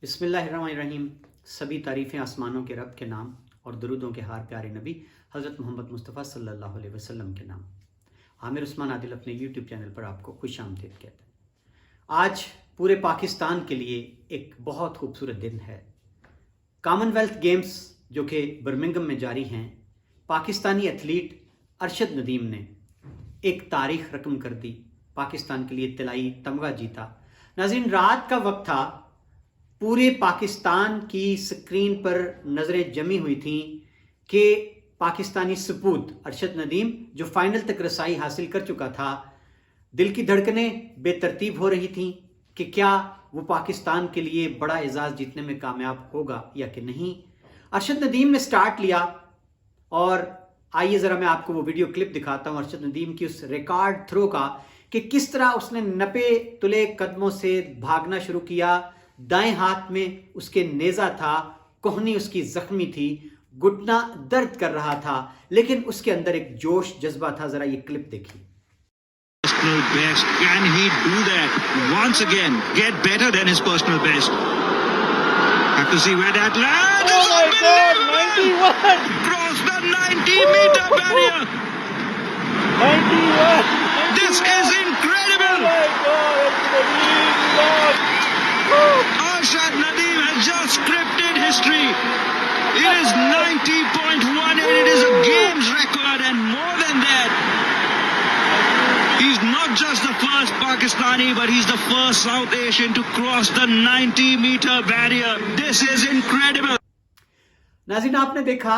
بسم اللہ الرحمن الرحیم۔ سبھی تعریفیں آسمانوں کے رب کے نام اور درودوں کے ہار پیارے نبی حضرت محمد مصطفیٰ صلی اللہ علیہ وسلم کے نام۔ عامر عثمان عادل اپنے یوٹیوب چینل پر آپ کو خوش آمدید کہتے ہیں۔ آج پورے پاکستان کے لیے ایک بہت خوبصورت دن ہے۔ کامن ویلتھ گیمز جو کہ برمنگم میں جاری ہیں، پاکستانی ایتھلیٹ ارشد ندیم نے ایک تاریخ رقم کر دی، پاکستان کے لیے طلائی تمغہ جیتا۔ ناظرین، رات کا وقت تھا، پورے پاکستان کی سکرین پر نظریں جمی ہوئی تھیں کہ پاکستانی سپوت ارشد ندیم جو فائنل تک رسائی حاصل کر چکا تھا، دل کی دھڑکنیں بے ترتیب ہو رہی تھیں کہ کیا وہ پاکستان کے لیے بڑا اعزاز جیتنے میں کامیاب ہوگا یا کہ نہیں۔ ارشد ندیم نے سٹارٹ لیا اور آئیے ذرا میں آپ کو وہ ویڈیو کلپ دکھاتا ہوں ارشد ندیم کی اس ریکارڈ تھرو کا کہ کس طرح اس نے نپے تلے قدموں سے بھاگنا شروع کیا۔ دائیں ہاتھ میں اس کے نیزہ تھا، کوہنی اس کی زخمی تھی، گھٹنا درد کر رہا تھا، لیکن اس کے اندر ایک جوش جذبہ تھا۔ ذرا یہ کلپ دیکھیے۔ Personal best. Can he do that once again? Get better than his personal best. Have to see where that lands. Oh my God, 91! Cross the 90-meter barrier. 91! This is incredible. Oh my God, it's Nadeem Lord. Arshad Nadeem has just scripted history. It is 90.18. It is a games record, and more than that, he's not just the first Pakistani, but he's the first South Asian to cross the 90-meter barrier. This is incredible. ناظرین، آپ نے دیکھا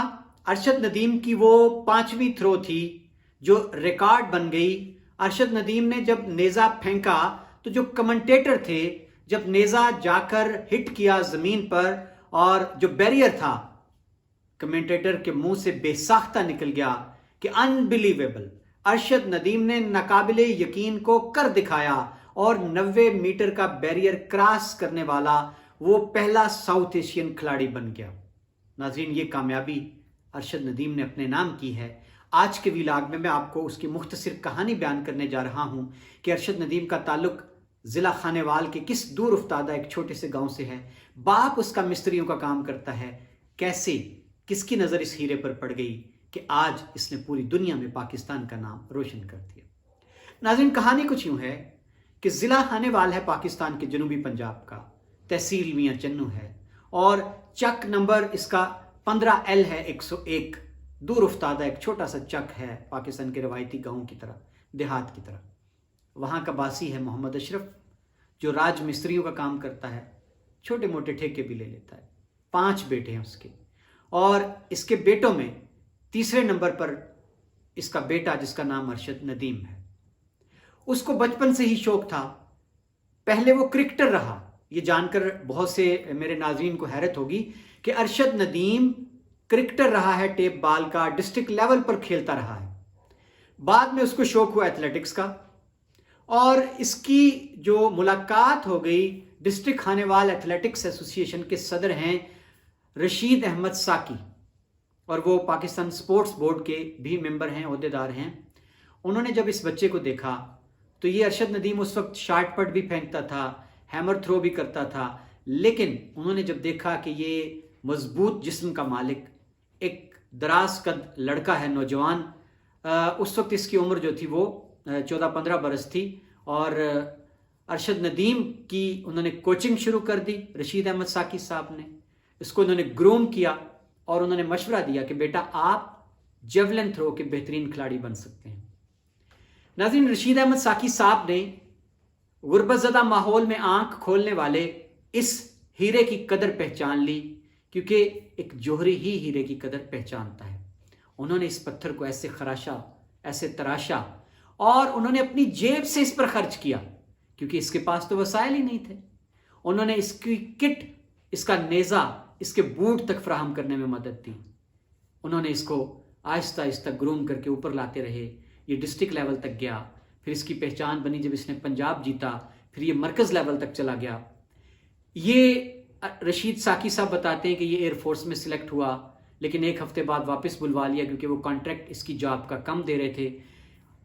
ارشد ندیم کی وہ 5ویں through تھی جو record بن گئی۔ ارشد ندیم نے جب نیزہ پھینکا تو جو کمنٹیٹر تھے، جب نیزہ جا کر ہٹ کیا زمین پر اور جو بیریئر تھا، کمنٹیٹر کے منہ سے بے ساختہ نکل گیا کہ انبیلیویبل، ارشد ندیم نے ناقابل یقین کو کر دکھایا اور 90 میٹر کا بیریئر کراس کرنے والا وہ پہلا ساؤتھ ایشین کھلاڑی بن گیا۔ ناظرین، یہ کامیابی ارشد ندیم نے اپنے نام کی ہے۔ آج کے ویلاگ میں آپ کو اس کی مختصر کہانی بیان کرنے جا رہا ہوں کہ ارشد ندیم کا تعلق ضلع خانیوال کے کس دور افتادہ ایک چھوٹے سے گاؤں سے ہے۔ باپ اس کا مستریوں کا کام کرتا ہے۔ کیسے کس کی نظر اس ہیرے پر پڑ گئی کہ آج اس نے پوری دنیا میں پاکستان کا نام روشن کر دیا۔ ناظرین، کہانی کچھ یوں ہے کہ ضلع خانیوال ہے پاکستان کے جنوبی پنجاب کا، تحصیل میاں چنو ہے اور چک نمبر اس کا 15L ہے، 101۔ دور افتادہ ایک چھوٹا سا چک ہے، پاکستان کے روایتی گاؤں کی طرح، دیہات کی طرح۔ وہاں کا باسی ہے محمد اشرف، جو راج مستریوں کا کام کرتا ہے، چھوٹے موٹے ٹھیکے بھی لے لیتا ہے۔ 5 بیٹے ہیں اس کے، اور اس کے بیٹوں میں تیسرے نمبر پر اس کا بیٹا جس کا نام ارشد ندیم ہے۔ اس کو بچپن سے ہی شوق تھا، پہلے وہ کرکٹر رہا۔ یہ جان کر بہت سے میرے ناظرین کو حیرت ہوگی کہ ارشد ندیم کرکٹر رہا ہے، ٹیپ بال کا، ڈسٹرکٹ لیول پر کھیلتا رہا ہے۔ بعد میں اس کو شوق ہوا ایتھلیٹکس کا، اور اس کی جو ملاقات ہو گئی ڈسٹرکٹ خانیوال ایتھلیٹکس ایسوسی ایشن کے صدر ہیں رشید احمد ساکی، اور وہ پاکستان سپورٹس بورڈ کے بھی ممبر ہیں، عہدیدار ہیں۔ انہوں نے جب اس بچے کو دیکھا تو یہ ارشد ندیم اس وقت شارٹ پٹ بھی پھینکتا تھا، ہیمر تھرو بھی کرتا تھا، لیکن انہوں نے جب دیکھا کہ یہ مضبوط جسم کا مالک، ایک دراز قد لڑکا ہے، نوجوان، اس وقت اس کی عمر جو تھی وہ 14-15 برس تھی، اور ارشد ندیم کی انہوں نے کوچنگ شروع کر دی۔ رشید احمد ساکی صاحب نے اس کو انہوں نے گروم کیا اور انہوں نے مشورہ دیا کہ بیٹا آپ جیولن تھرو کے بہترین کھلاڑی بن سکتے ہیں۔ ناظرین، رشید احمد ساکی صاحب نے غربت زدہ ماحول میں آنکھ کھولنے والے اس ہیرے کی قدر پہچان لی، کیونکہ ایک جوہری ہی ہیرے کی قدر پہچانتا ہے۔ انہوں نے اس پتھر کو ایسے خراشا، ایسے تراشا، اور انہوں نے اپنی جیب سے اس پر خرچ کیا، کیونکہ اس کے پاس تو وسائل ہی نہیں تھے۔ انہوں نے اس کی کٹ، اس کا نیزہ، اس کے بوٹ تک فراہم کرنے میں مدد دی۔ انہوں نے اس کو آہستہ آہستہ گروم کر کے اوپر لاتے رہے۔ یہ ڈسٹرکٹ لیول تک گیا، پھر اس کی پہچان بنی جب اس نے پنجاب جیتا، پھر یہ مرکز لیول تک چلا گیا۔ یہ رشید ساکی صاحب بتاتے ہیں کہ یہ ایئر فورس میں سلیکٹ ہوا، لیکن 1 ہفتے بعد واپس بلوا لیا کیونکہ وہ کانٹریکٹ اس کی جاب کا کم دے رہے تھے۔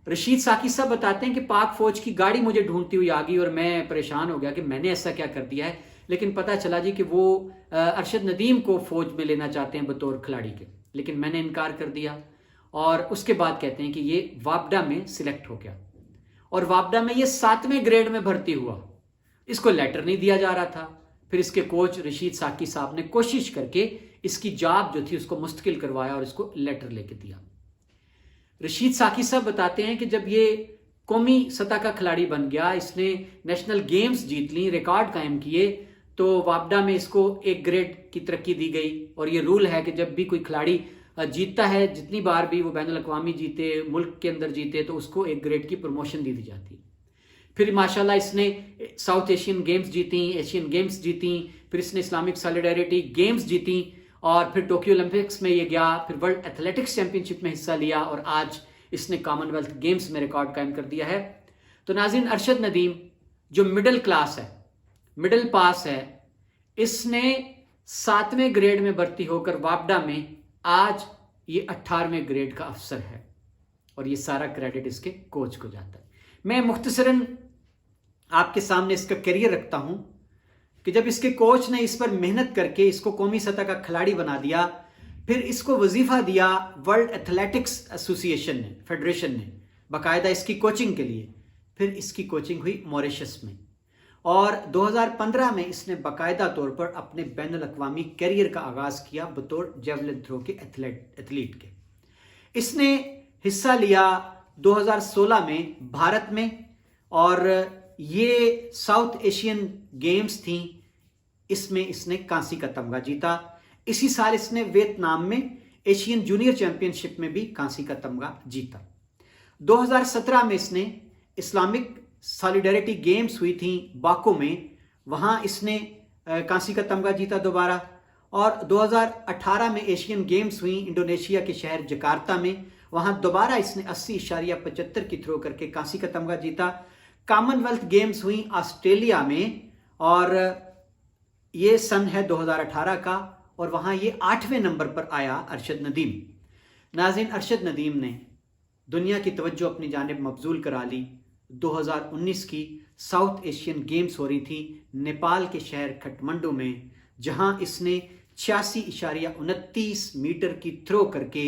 رشید ساکی صاحب بتاتے ہیں کہ پاک فوج کی گاڑی مجھے ڈھونڈتی ہوئی آ گئی اور میں پریشان ہو گیا کہ میں نے ایسا کیا کر دیا ہے لیکن پتہ چلا جی کہ وہ ارشد ندیم کو فوج میں لینا چاہتے ہیں بطور کھلاڑی کے، لیکن میں نے انکار کر دیا، اور اس کے بعد کہتے ہیں کہ یہ وابڈا میں سلیکٹ ہو گیا، اور وابڈا میں یہ 7ویں گریڈ میں بھرتی ہوا، اس کو لیٹر نہیں دیا جا رہا تھا۔ پھر اس کے کوچ رشید ساکی صاحب نے کوشش کر کے اس کی جاب جو تھی اس کو مستقل کروایا اور اس کو لیٹر لے کے دیا۔ رشید ساکی صاحب بتاتے ہیں کہ جب یہ قومی سطح کا کھلاڑی بن گیا، اس نے نیشنل گیمز جیت لی، ریکارڈ قائم کیے، تو وابڈا میں اس کو 1 گریڈ کی ترقی دی گئی، اور یہ رول ہے کہ جب بھی کوئی کھلاڑی جیتتا ہے، جتنی بار بھی وہ بین الاقوامی جیتے، ملک کے اندر جیتے، تو اس کو 1 گریڈ کی پروموشن دی جاتی۔ پھر ماشاءاللہ اس نے ساؤتھ ایشین گیمز جیتیں، ایشین گیمز جیتیں، پھر اس نے اسلامک سالیڈیرٹی گیمز جیتیں، اور پھر ٹوکیو اولمپکس میں یہ گیا، پھر ورلڈ ایتھلیٹکس چیمپئن شپ میں حصہ لیا، اور آج اس نے کامن ویلتھ گیمز میں ریکارڈ قائم کر دیا ہے۔ تو ناظرین، ارشد ندیم جو مڈل کلاس ہے، مڈل پاس ہے، اس نے 7ویں گریڈ میں بھرتی ہو کر وابڈا میں آج یہ 18ویں گریڈ کا افسر ہے، اور یہ سارا کریڈٹ اس کے کوچ کو جاتا ہے۔ میں مختصراً آپ کے سامنے اس کا کیریئر رکھتا ہوں کہ جب اس کے کوچ نے اس پر محنت کر کے اس کو قومی سطح کا کھلاڑی بنا دیا، پھر اس کو وظیفہ دیا ورلڈ ایتھلیٹکس ایسوسی ایشن نے، فیڈریشن نے، باقاعدہ اس کی کوچنگ کے لیے۔ پھر اس کی کوچنگ ہوئی موریشس میں، اور 2015 میں اس نے باقاعدہ طور پر اپنے بین الاقوامی کیریئر کا آغاز کیا بطور جیولن تھرو کے ایتھلیٹ کے۔ اس نے حصہ لیا 2016 میں بھارت میں، اور یہ ساؤتھ ایشین گیمز تھیں، اس میں اس نے کانسی کا تمغہ جیتا۔ اسی سال اس نے ویتنام میں ایشین جونیئر چیمپئن شپ میں بھی کانسی کا تمغہ جیتا۔ 2017 میں اس نے اسلامک سالیڈیرٹی گیمز ہوئی تھیں باکو میں، وہاں اس نے کانسی کا تمغہ جیتا دوبارہ، اور 2018 میں ایشین گیمز ہوئیں انڈونیشیا کے شہر جکارتا میں، وہاں دوبارہ اس نے 80.75 کی تھرو کر کے کانسی کا تمغہ جیتا۔ کامن ویلتھ گیمز ہوئیں آسٹریلیا میں، اور یہ سن ہے 2018 کا، اور وہاں یہ 8ویں نمبر پر آیا ارشد ندیم۔ ناظرین، ارشد ندیم نے دنیا کی توجہ اپنی جانب مبذول کرا لی۔ 2019 کی ساؤتھ ایشین گیمز ہو رہی تھی نیپال کے شہر کھٹمنڈو میں، جہاں اس نے 86.29 میٹر کی تھرو کر کے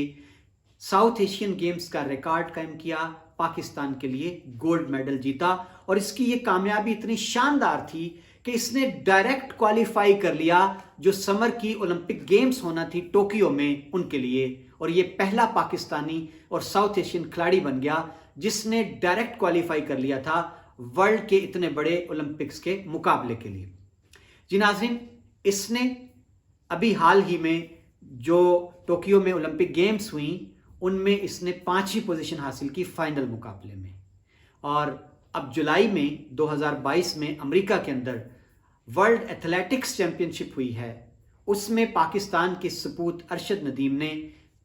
ساؤتھ ایشین گیمز کا ریکارڈ قائم کیا، پاکستان کے لیے گولڈ میڈل جیتا۔ اور اس کی یہ کامیابی اتنی شاندار تھی کہ اس نے ڈائریکٹ کوالیفائی کر لیا جو سمر کی اولمپک گیمز ہونا تھی ٹوکیو میں ان کے لیے، اور یہ پہلا پاکستانی اور ساؤتھ ایشین کھلاڑی بن گیا جس نے ڈائریکٹ کوالیفائی کر لیا تھا ورلڈ کے اتنے بڑے اولمپکس کے مقابلے کے لیے۔ جی ناظرین، اس نے ابھی حال ہی میں جو ٹوکیو میں اولمپک گیمز ہوئیں ان میں اس نے 5ویں پوزیشن حاصل کی فائنل مقابلے میں، اور اب جولائی میں 2022 میں امریکہ کے اندر ورلڈ ایتھلیٹکس چیمپئن شپ ہوئی ہے، اس میں پاکستان کے سپوت ارشد ندیم نے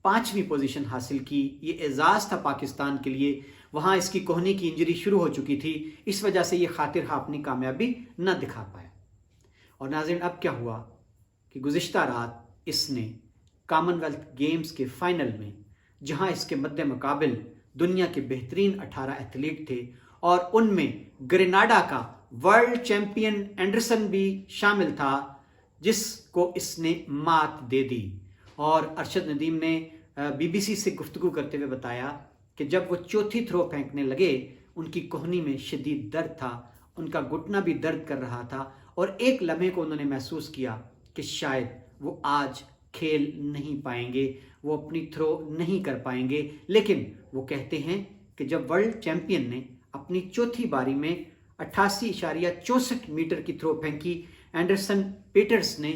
5ویں پوزیشن حاصل کی۔ یہ اعزاز تھا پاکستان کے لیے، وہاں اس کی کوہنی کی انجری شروع ہو چکی تھی، اس وجہ سے یہ خاطر خواہ اپنی کامیابی نہ دکھا پایا۔ اور ناظرین، اب کیا ہوا کہ گزشتہ رات اس نے کامن ویلتھ گیمز کے فائنل میں، جہاں اس کے مد مقابل دنیا کے بہترین 18 ایتھلیٹ تھے، اور ان میں گریناڈا کا ورلڈ چیمپئن اینڈرسن بھی شامل تھا، جس کو اس نے مات دے دی۔ اور ارشد ندیم نے بی بی سی سے گفتگو کرتے ہوئے بتایا کہ جب وہ چوتھی تھرو پھینکنے لگے ان کی کوہنی میں شدید درد تھا، ان کا گھٹنا بھی درد کر رہا تھا، اور ایک لمحے کو انہوں نے محسوس کیا کہ شاید وہ آج کھیل نہیں پائیں گے، وہ اپنی تھرو نہیں کر پائیں گے۔ لیکن وہ کہتے ہیں کہ جب ورلڈ چیمپئن نے اپنی چوتھی باری میں 88.64 میٹر کی تھرو پھینکی اینڈرسن پیٹرز نے،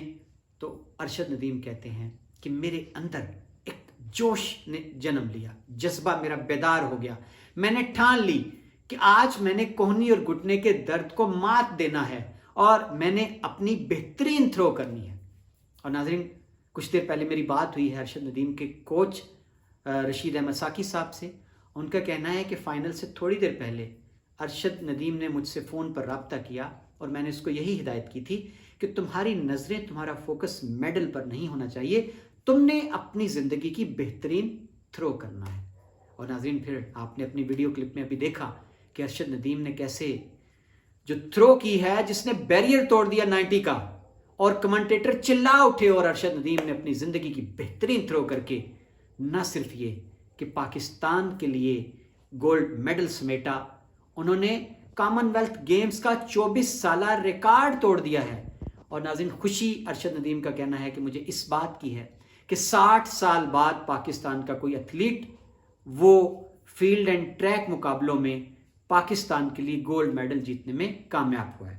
تو ارشد ندیم کہتے ہیں کہ میرے اندر ایک جوش نے جنم لیا، جذبہ میرا بیدار ہو گیا، میں نے ٹھان لی کہ آج میں نے کوہنی اور گھٹنے کے درد کو مات دینا ہے، اور میں نے اپنی بہترین تھرو کرنی ہے۔ اور ناظرین، کچھ دیر پہلے میری بات ہوئی ہے ارشد ندیم کے کوچ رشید احمد ساکی صاحب سے، ان کا کہنا ہے کہ فائنل سے تھوڑی دیر پہلے ارشد ندیم نے مجھ سے فون پر رابطہ کیا، اور میں نے اس کو یہی ہدایت کی تھی کہ تمہاری نظریں، تمہارا فوکس میڈل پر نہیں ہونا چاہیے، تم نے اپنی زندگی کی بہترین تھرو کرنا ہے۔ اور ناظرین، پھر آپ نے اپنی ویڈیو کلپ میں ابھی دیکھا کہ ارشد ندیم نے کیسے جو تھرو کی ہے جس نے بیریئر توڑ دیا 90 کا, اور کمنٹیٹر چلا اٹھے اور ارشد ندیم نے اپنی زندگی کی بہترین تھرو کر کے نہ صرف یہ کہ پاکستان کے لیے گولڈ میڈل سمیٹا, انہوں نے کامن ویلتھ گیمز کا 24 سالہ ریکارڈ توڑ دیا ہے. اور ناظرین, خوشی ارشد ندیم کا کہنا ہے کہ مجھے اس بات کی ہے کہ 60 سال بعد پاکستان کا کوئی ایتھلیٹ وہ فیلڈ اینڈ ٹریک مقابلوں میں پاکستان کے لیے گولڈ میڈل جیتنے میں کامیاب ہوا ہے.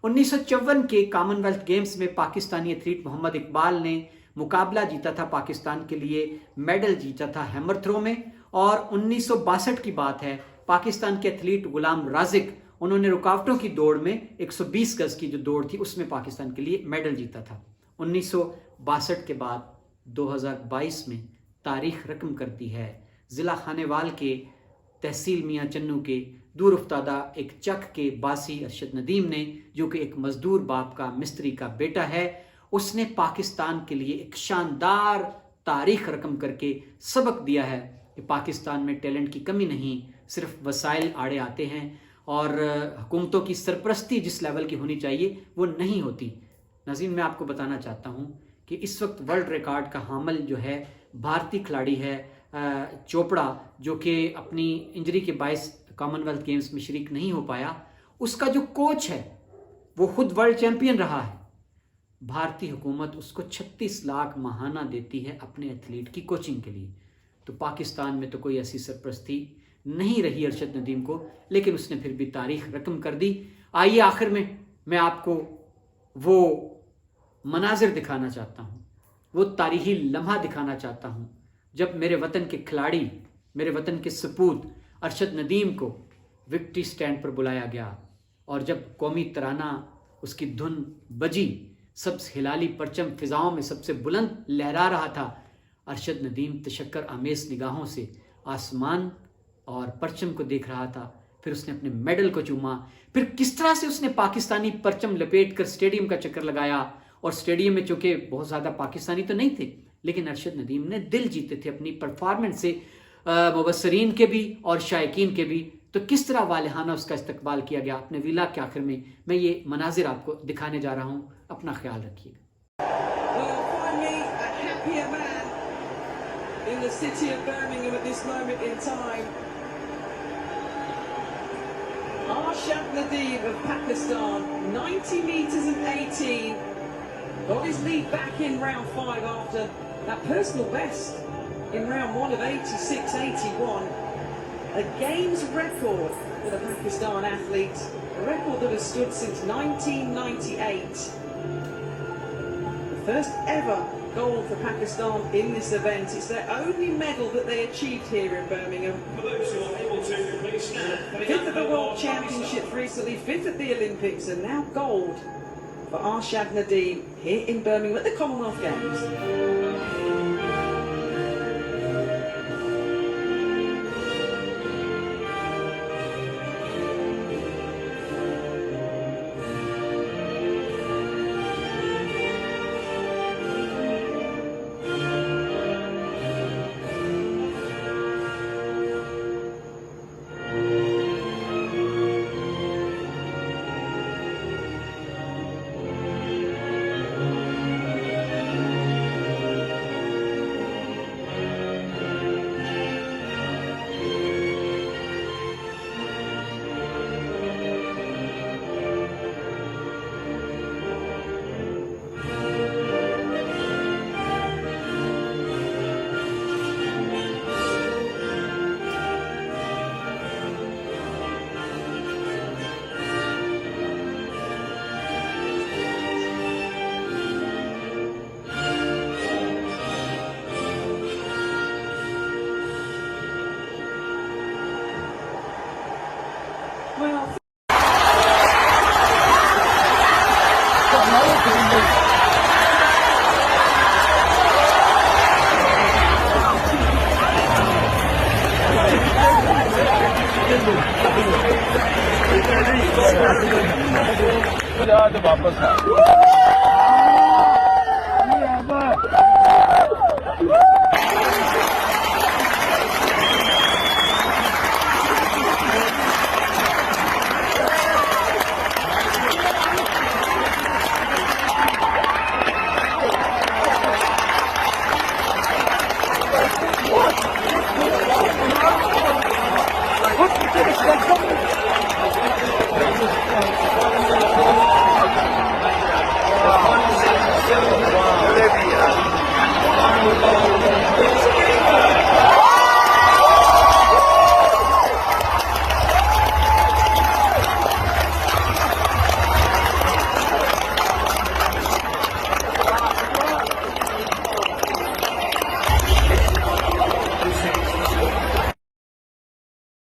1954 کے کامن ویلتھ گیمز میں پاکستانی ایتھلیٹ محمد اقبال نے مقابلہ جیتا تھا, پاکستان کے لیے میڈل جیتا تھا ہیمر تھرو میں. اور 1962 کی بات ہے, پاکستان کے ایتھلیٹ غلام رازق, انہوں نے رکاوٹوں کی دوڑ میں 120 گز کی جو دوڑ تھی اس میں پاکستان کے لیے میڈل جیتا تھا. 1962 کے بعد 2022 میں تاریخ رقم کرتی ہے. ضلع خانیوال کے تحصیل میاں چنو کے دور افتادہ ایک چک کے باسی ارشد ندیم نے, جو کہ ایک مزدور باپ کا مستری کا بیٹا ہے, اس نے پاکستان کے لیے ایک شاندار تاریخ رقم کر کے سبق دیا ہے کہ پاکستان میں ٹیلنٹ کی کمی نہیں, صرف وسائل آڑے آتے ہیں اور حکومتوں کی سرپرستی جس لیول کی ہونی چاہیے وہ نہیں ہوتی. ناظرین, میں آپ کو بتانا چاہتا ہوں کہ اس وقت ورلڈ ریکارڈ کا حامل جو ہے بھارتی کھلاڑی ہے چوپڑا, جو کہ اپنی انجری کے باعث کامن ویلتھ گیمز میں شریک نہیں ہو پایا. اس کا جو کوچ ہے وہ خود ورلڈ چیمپئن رہا ہے. بھارتی حکومت اس کو 36 لاکھ ماہانہ دیتی ہے اپنے ایتھلیٹ کی کوچنگ کے لیے. تو پاکستان میں تو کوئی ایسی سرپرستی نہیں رہی ارشد ندیم کو, لیکن اس نے پھر بھی تاریخ رقم کر دی. آئیے آخر میں آپ کو وہ مناظر دکھانا چاہتا ہوں, وہ تاریخی لمحہ دکھانا چاہتا ہوں جب میرے وطن کے کھلاڑی, میرے وطن کے سپوت ارشد ندیم کو وکٹری سٹینڈ پر بلایا گیا, اور جب قومی ترانہ اس کی دھن بجی, سبز ہلالی پرچم فضاؤں میں سب سے بلند لہرا رہا تھا, ارشد ندیم تشکر آمیز نگاہوں سے آسمان اور پرچم کو دیکھ رہا تھا. پھر اس نے اپنے میڈل کو چوما, پھر کس طرح سے اس نے پاکستانی پرچم لپیٹ کر سٹیڈیم کا چکر لگایا. اور سٹیڈیم میں چونکہ بہت زیادہ پاکستانی تو نہیں تھے, لیکن ارشد ندیم نے دل جیتے تھے اپنی پرفارمنس سے, مبصرین کے بھی اور شائقین کے بھی. تو کس طرح والہانہ اس کا استقبال کیا گیا اپنے ویلا کے آخر میں یہ مناظر آپ کو دکھانے جا رہا ہوں. اپنا خیال رکھیے گا. In the city of Birmingham at this moment in time, Arshad Nadeem of Pakistan, 90 metres and 18, got his lead back in round 5 after that personal best in round 1 of 86.81. A games record for the Pakistan athlete, a record that has stood since 1998. The first ever gold for Pakistan in this event. It's their only medal that they achieved here in Birmingham. Fifth at the World Championships recently, fifth at the Olympics, and now gold for Arshad Nadeem here in Birmingham at the Commonwealth Games. واپس